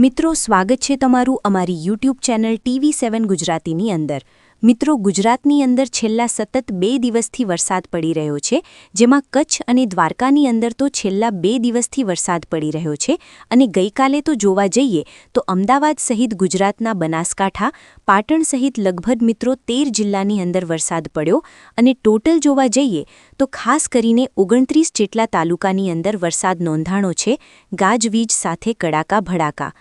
મિત્રો સ્વાગત છે તમારું અમારી YouTube ચેનલ TV7 ગુજરાતીની અંદર। મિત્રો ગુજરાતની અંદર છેલ્લા સતત 2 દિવસથી વરસાદ પડી રહ્યો છે, જેમાં કચ્છ અને દ્વારકાની અંદર તો છેલ્લા 2 દિવસથી વરસાદ પડી રહ્યો છે અને ગઈકાલે તો જોવા જઈએ તો અમદાવાદ સહિત ગુજરાતના બનાસકાંઠા, પાટણ સહિત લગભગ મિત્રો 13 જિલ્લાની અંદર વરસાદ પડ્યો અને ટોટલ જોવા જઈએ તો ખાસ કરીને 29 જેટલા તાલુકાની અંદર વરસાદ નોંધાણો છે, ગાજવીજ સાથે કડાકા ભડાકા।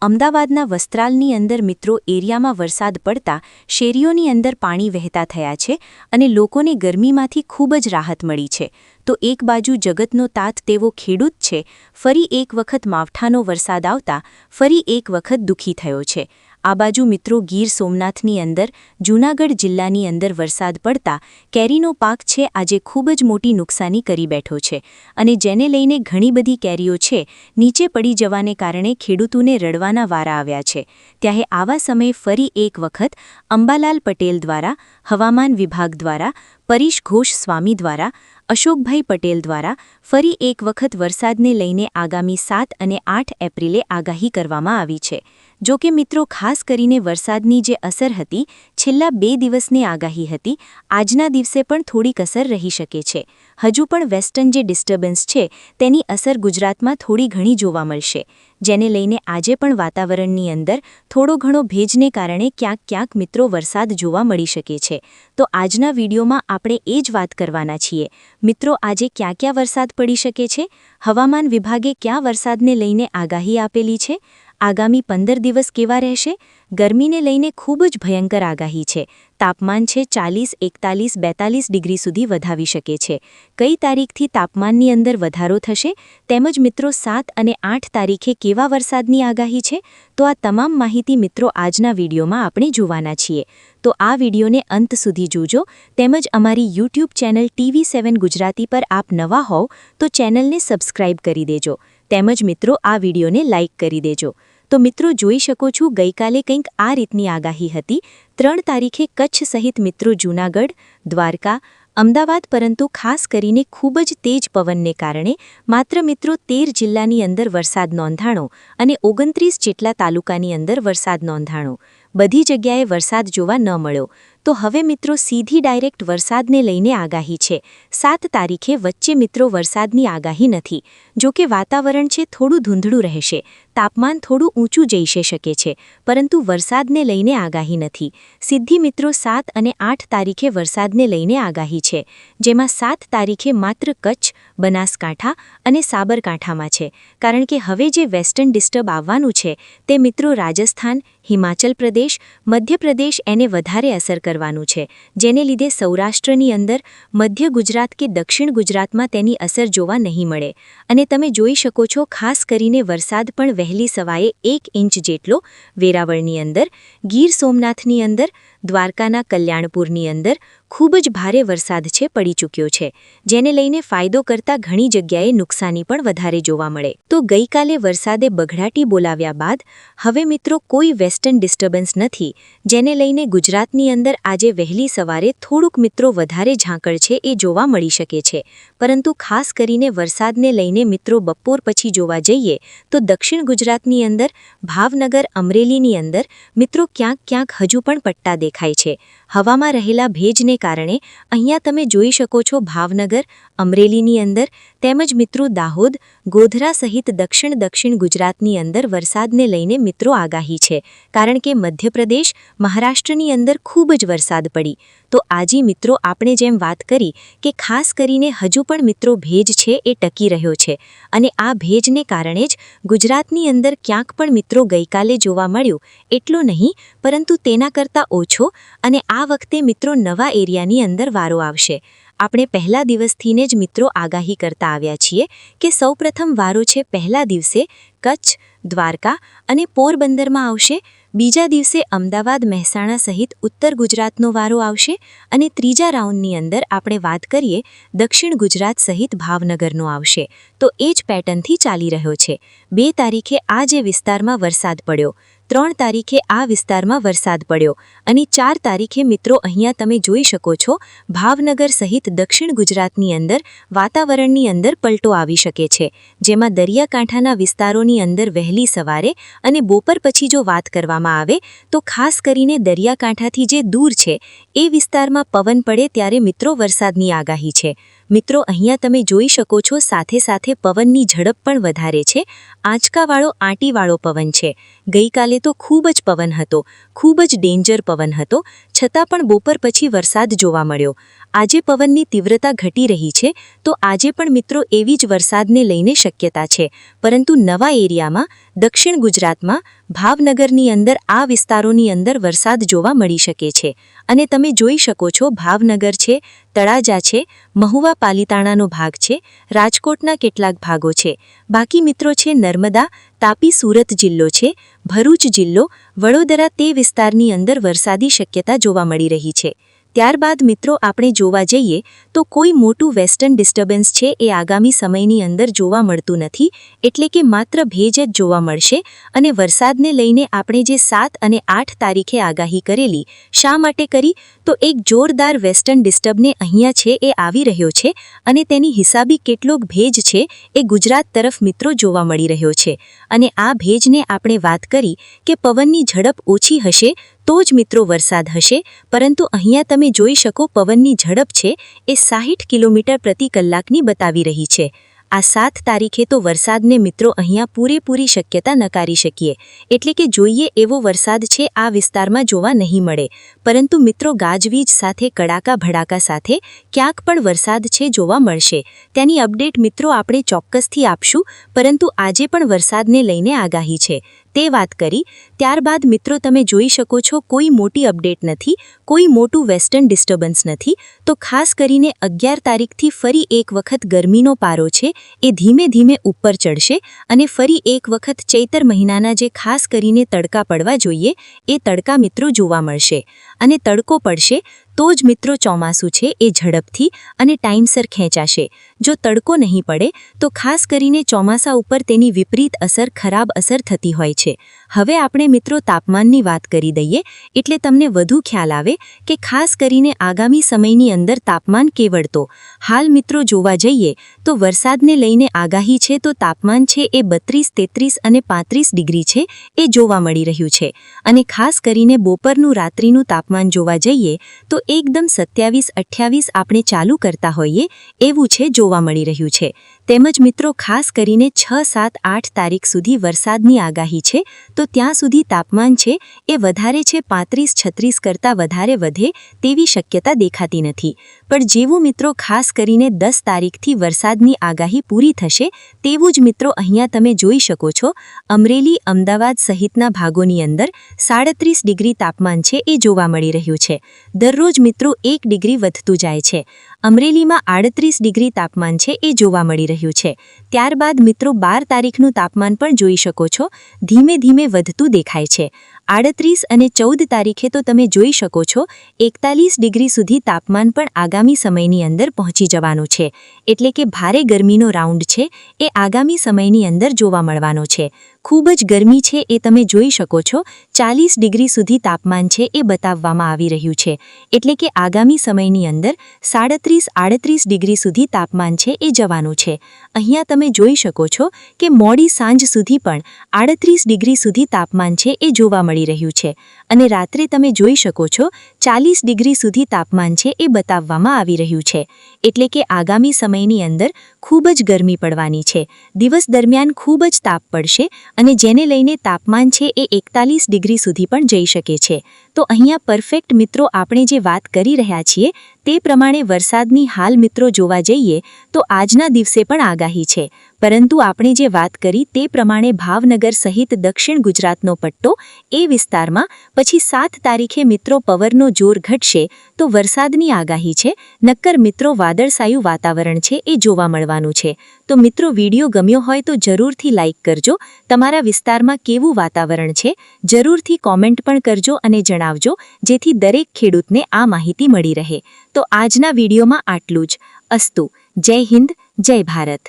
અમદાવાદના વસ્ત્રાલની અંદર મિત્રો એરિયામાં વરસાદ પડતા શેરીઓની અંદર પાણી વહેતા થયા છે અને લોકોને ગરમીમાંથી ખૂબ જ રાહત મળી છે। તો એક બાજુ જગતનો તાત તેવો ખેડૂત છે, ફરી એક વખત માવઠાનો વરસાદ આવતા ફરી એક વખત દુઃખી થયો છે। આ બાજુ મિત્રો ગીર સોમનાથની અંદર જૂનાગઢ જિલ્લાની અંદર વરસાદ પડતા કેરીનો પાક છે આજે ખૂબ જ મોટી નુકસાની કરી બેઠો છે અને જેને લઈને ઘણી બધી કેરીઓ છે નીચે પડી જવાને કારણે ખેડૂતોને રડવાના વારા આવ્યા છે। ત્યારે આવા સમયે ફરી એક વખત અંબાલાલ પટેલ દ્વારા, હવામાન વિભાગ દ્વારા, પરેશ ઘોષ સ્વામી દ્વારા, અશોકભાઈ પટેલ દ્વારા ફરી એક વખત વરસાદને લઈને આગામી 7 અને 8 એપ્રિલે આગાહી કરવામાં આવી છે। જો કે મિત્રો ખાસ કરીને વરસાદની જે અસર હતી છેલ્લા 2 દિવસની આગાહી હતી, આજના દિવસે પણ થોડીક અસર રહી શકે છે। હજુ પણ વેસ્ટર્ન જે ડિસ્ટર્બન્સ છે તેની અસર ગુજરાતમાં થોડી ઘણી જોવા મળશે, જેને લઈને આજે પણ વાતાવરણની અંદર થોડો ઘણો ભેજને કારણે ક્યાંક મિત્રો વરસાદ જોવા મળી શકે છે। તો આજના વિડીયોમાં આપણે એ જ વાત કરવાના છીએ। મિત્રો આજે ક્યાં વરસાદ પડી શકે છે, હવામાન વિભાગે ક્યાં વરસાદને લઈને આગાહી આપેલી છે, આગામી 15 દિવસ કેવા રહેશે, ગરમીને લઈને ખૂબ જ ભયંકર આગાહી છે, તાપમાન છે 40, 41, 42 ડિગ્રી સુધી વધાવી શકે છે, કઈ તારીખથી તાપમાનની અંદર વધારો થશે, તેમજ મિત્રો 7 અને 8 તારીખે કેવા વરસાદની આગાહી છે, તો આ તમામ માહિતી મિત્રો આજના વિડીયોમાં આપણે જોવાના છીએ। તો આ વિડીયોને અંત સુધી જોજો, તેમજ અમારી YouTube ચેનલ TV7 ગુજરાતી પર આપ નવા હોવ તો ચેનલને સબસ્ક્રાઇબ કરી દેજો, તેમજ મિત્રો આ વિડીયોને લાઇક કરી દેજો। તો મિત્રો જોઈ શકો છો ગઈકાલે કંઈક આ રીતની આગાહી હતી। 3 તારીખે કચ્છ સહિત મિત્રો જૂનાગઢ, દ્વારકા, અમદાવાદ પરંતુ ખાસ કરીને ખૂબ જ તેજ પવનને કારણે માત્ર મિત્રો 13 જિલ્લાની અંદર વરસાદ નોંધાણો અને 29 જેટલા તાલુકાની અંદર વરસાદ નોંધાણો। બધી જગ્યાએ વરસાદ જોવા ન મળ્યો। તો હવે મિત્રો સીધી ડાયરેક્ટ વરસાદને લઈને આગાહી છે। 7 તારીખે વચ્ચે મિત્રો વરસાદની આગાહી નથી, જો કે વાતાવરણ છે થોડું ધૂંધળું રહેશે, તાપમાન થોડું ઊંચું જઈ શકે છે, પરંતુ વરસાદને લઈને આગાહી નથી। સીધી મિત્રો 7 અને 8 તારીખે વરસાદને લઈને આગાહી છે, જેમાં 7 તારીખે માત્ર કચ્છ, બનાસકાંઠા અને સાબરકાંઠામાં છે, કારણ કે હવે જે વેસ્ટર્ન ડિસ્ટર્બ આવવાનું છે તે મિત્રો રાજસ્થાન, હિમાચલ પ્રદેશ, મધ્યપ્રદેશ એને વધારે અસર કરવાનું છે, જેને લીધે સૌરાષ્ટ્રની અંદર મધ્ય ગુજરાત કે દક્ષિણ ગુજરાતમાં તેની અસર જોવા નહીં મળે અને તમે જોઈ શકો છો ખાસ કરીને વરસાદ પણ વહેલી સવારે 1 ઇંચ જેટલો વેરાવળની અંદર, ગીર સોમનાથની અંદર, દ્વારકાના કલ્યાણપુરની અંદર ખૂબ જ ભારે વરસાદ છે પડી ચૂક્યો છે, જેને લઈને ફાયદો કરતા ઘણી જગ્યાએ નુકસાની પણ વધારે જોવા મળે। તો ગઈકાલે વરસાદે બઘડાટી બોલાવ્યા બાદ હવે મિત્રો કોઈ વેસ્ટર્ન ડિસ્ટર્બન્સ નથી, જેને લઈને ગુજરાતની અંદર આજે વહેલી સવારે થોડુંક મિત્રો વધારે ઝાંકળ છે એ જોવા મળી શકે છે, પરંતુ ખાસ કરીને વરસાદને લઈને મિત્રો બપોર પછી જોવા જઈએ તો દક્ષિણ ગુજરાતની અંદર ભાવનગર, અમરેલીની અંદર મિત્રો ક્યાંક હજુ પણ પટ્ટા દેખાય છે। હવામાં રહેલા ભેજને કારણે અહીંયા તમે જોઈ શકો છો ભાવનગર, અમરેલીની અંદર તેમજ મિત્રો દાહોદ, ગોધરા સહિત દક્ષિણ ગુજરાતની અંદર વરસાદને લઈને મિત્રો આગાહી છે, કારણ કે મધ્યપ્રદેશ, મહારાષ્ટ્રની અંદર ખૂબ જ વરસાદ પડી। તો આજે મિત્રો આપણે જેમ વાત કરી કે ખાસ કરીને હજુ પણ મિત્રો ભેજ છે એ ટકી રહ્યો છે અને આ ભેજને કારણે જ ગુજરાતની અંદર ક્યાંક પણ મિત્રો ગઈકાલે જોવા મળ્યું એટલો નહીં, પરંતુ તેના કરતાં ઓછો અને આ વખતે મિત્રો નવા એરિયાની અંદર વારો આવશે। આપણે પહેલા દિવસથીને જ મિત્રો આગાહી કરતા આવ્યા છીએ કે સૌપ્રથમ વારો છે પહેલા દિવસે કચ્છ, દ્વારકા અને પોરબંદરમાં આવશે, બીજા દિવસે અમદાવાદ, મહેસાણા સહિત ઉત્તર ગુજરાતનો વારો આવશે અને ત્રીજા રાઉન્ડની અંદર આપણે વાત કરીએ દક્ષિણ ગુજરાત સહિત ભાવનગરનો આવશે। તો એ જ પેટર્નથી ચાલી રહ્યો છે। 2 તારીખે આ જે વિસ્તારમાં વરસાદ પડ્યો 3 તારીખે આ વિસ્તારમાં વરસાદ પડ્યો અને 4 તારીખે મિત્રો અહીંયા તમે જોઈ શકો છો ભાવનગર સહિત દક્ષિણ ગુજરાતની અંદર વાતાવરણની અંદર પલટો આવી શકે છે, જેમાં દરિયાકાંઠાના વિસ્તારોની અંદર વહેલી સવારે અને બપોર પછી જો વાત કરવામાં આવે તો ખાસ કરીને દરિયાકાંઠાથી જે દૂર છે એ વિસ્તારમાં પવન પડે ત્યારે મિત્રો વરસાદની આગાહી છે। મિત્રો અહીંયા તમે જોઈ શકો છો સાથે સાથે પવનની ઝડપ પણ વધારે છે, આંચકાવાળો આંટીવાળો પવન છે। ગઈકાલે તો ખૂબ જ પવન હતો, ખૂબ જ ડેન્જર પવન હતો, છતાં પણ બપોર પછી વરસાદ જોવા મળ્યો। આજે પવનની તીવ્રતા ઘટી રહી છે, તો આજે પણ મિત્રો એવી જ વરસાદને લઈને શક્યતા છે, પરંતુ નવા એરિયામાં દક્ષિણ ગુજરાતમાં ભાવનગરની અંદર આ વિસ્તારોની અંદર વરસાદ જોવા મળી શકે છે। અને તમે જોઈ શકો છો ભાવનગર છે, તળાજા છે, મહુવા પાલિતાણાનો ભાગ છે, રાજકોટના કેટલાક ભાગો છે, બાકી મિત્રો છે નર્મદા, તાપી, સુરત જિલ્લો છે, ભરૂચ જિલ્લો, વડોદરા તે વિસ્તારની અંદર વરસાદી શક્યતા જોવા મળી રહી છે। ત્યારબાદ મિત્રો આપણે જોવા જઈએ તો કોઈ મોટું વેસ્ટર્ન ડિસ્ટર્બન્સ છે એ આગામી સમયની અંદર જોવા મળતું નથી, એટલે કે માત્ર ભેજ જ જોવા મળશે। અને વરસાદને લઈને આપણે જે 7 અને 8 તારીખે આગાહી કરેલી, શા માટે કરી તો એક જોરદાર વેસ્ટર્ન ડિસ્ટર્બને અહીંયા છે એ આવી રહ્યો છે અને તેની હિસાબી કેટલોક ભેજ છે એ ગુજરાત તરફ મિત્રો જોવા મળી રહ્યો છે। અને આ ભેજને આપણે વાત કરી કે પવનની ઝડપ ઓછી હશે તો જ મિત્રો વરસાદ હશે, પરંતુ અહીંયા તમે જોઈ શકો પવનની ઝડપ છે એ 60 કિલોમીટર પ્રતિ કલાકની બતાવી રહી છે। આ 7 તારીખે તો વરસાદને મિત્રો અહીંયા પૂરેપૂરી શક્યતા નકારી શકીએ, એટલે કે જોઈએ એવો વરસાદ છે આ વિસ્તારમાં જોવા નહીં મળે, પરંતુ મિત્રો ગાજવીજ સાથે કડાકા ભડાકા સાથે ક્યાંક પણ વરસાદ છે જોવા મળશે। તેની અપડેટ મિત્રો આપણે ચોક્કસથી આપશું, પરંતુ આજે પણ વરસાદને લઈને આગાહી છે તે વાત કરી। ત્યારબાદ મિત્રો તમે જોઈ શકો છો કોઈ મોટી અપડેટ નથી, કોઈ મોટું વેસ્ટર્ન ડિસ્ટર્બન્સ નથી, તો ખાસ કરીને 11 તારીખથી ફરી એક વખત ગરમીનો પારો છે એ ધીમે ધીમે ઉપર ચડશે અને ફરી એક વખત ચૈત્ર મહિનાના જે ખાસ કરીને તડકા પડવા જોઈએ એ તડકા મિત્રો જોવા મળશે। અને તડકો પડશે તો જ મિત્રો ચોમાસું છે એ ઝડપથી અને ટાઈમસર ખેંચાશે। જો તડકો નહીં પડે તો ખાસ કરીને ચોમાસા ઉપર તેની વિપરીત અસર, ખરાબ અસર થતી હોય છે। હવે આપણે મિત્રો તાપમાનની વાત કરી દઈએ એટલે તમને વધુ ખ્યાલ આવે કે ખાસ કરીને આગામી સમયની અંદર તાપમાન કેવળ તો હાલ મિત્રો જોવા જઈએ તો વરસાદને લઈને આગાહી છે તો તાપમાન છે એ 32, 33 અને 35 ડિગ્રી છે એ જોવા મળી રહ્યું છે। અને ખાસ કરીને બપોરનું રાત્રિનું તાપમાન જોવા જઈએ તો એકદમ 27, 28 આપણે ચાલુ કરતા હોઈએ એવું છે જોવા મળી રહ્યું છે। તેમજ મિત્રો ખાસ કરીને 6, 7, 8 તારીખ સુધી વરસાદની આગાહી છે, તો ત્યાં સુધી તાપમાન છે એ વધારે છે 35, 36 કરતાં વધારે વધે તેવી શક્યતા દેખાતી નથી। પણ જેવું મિત્રો ખાસ કરીને 10 તારીખથી વરસાદની આગાહી પૂરી થશે તેવું જ મિત્રો અહીંયા તમે જોઈ શકો છો અમરેલી, અમદાવાદ સહિતના ભાગોની અંદર 37 ડિગ્રી તાપમાન છે એ જોવા મળી રહ્યું છે। દરરોજ મિત્રો 1 ડિગ્રી વધતું જાય છે। અમરેલીમાં 38 ડિગ્રી તાપમાન છે એ જોવા મળી રહ્યું છે। ત્યારબાદ મિત્રો 12 તારીખનું તાપમાન પણ જોઈ શકો છો ધીમે ધીમે વધતું દેખાય છે। 38 અને 14 તારીખે તો તમે જોઈ શકો છો 41 ડિગ્રી સુધી તાપમાન પણ આગામી સમયની અંદર પહોંચી જવાનું છે, એટલે કે ભારે ગરમીનો રાઉન્ડ છે એ આગામી સમયની અંદર જોવા મળવાનો છે। ખૂબ જ ગરમી છે એ તમે જોઈ શકો છો 40 ડિગ્રી સુધી તાપમાન છે એ બતાવવામાં આવી રહ્યું છે, એટલે કે આગામી સમયની અંદર 37, 38 ડિગ્રી સુધી તાપમાન છે એ જવાનું છે। અહીંયા તમે જોઈ શકો છો કે મોડી સાંજ સુધી પણ 38 ડિગ્રી સુધી તાપમાન છે એ જોવા મળી રહ્યું છે અને રાત્રે તમે જોઈ શકો છો 40 ડિગ્રી સુધી તાપમાન છે એ બતાવવામાં આવી રહ્યું છે, એટલે કે આગામી સમયની અંદર ખૂબ જ ગરમી પડવાની છે। દિવસ દરમિયાન ખૂબ જ તાપ પડશે અને જેને લઈને તાપમાન છે એ 41 ડિગ્રી સુધી પણ જઈ શકે છે। તો અહીંયા પરફેક્ટ મિત્રો આપણે જે વાત કરી રહ્યા છીએ તે પ્રમાણે વરસાદની હાલ મિત્રો જોવા જઈએ તો આજના દિવસે પણ આગાહી છે, પરંતુ આપણે જે વાત કરી તે પ્રમાણે ભાવનગર સહિત દક્ષિણ ગુજરાતનો પટ્ટો એ વિસ્તારમાં પછી 7 તારીખે મિત્રો પવનનો જોર ઘટશે તો વરસાદની આગાહી છે, નક્કર મિત્રો વાદળછાયું વાતાવરણ છે એ જોવા મળવાનું છે। તો મિત્રો વિડીયો ગમ્યો હોય તો જરૂરથી લાઈક કરજો, તમારા વિસ્તારમાં કેવું વાતાવરણ છે જરૂરથી કોમેન્ટ પણ કરજો અને જણાવજો, જેથી દરેક ખેડૂતને આ માહિતી મળી રહે। તો આજના વિડીયોમાં આટલું જ। અસ્તુ। જય હિન્દ, જય ભારત।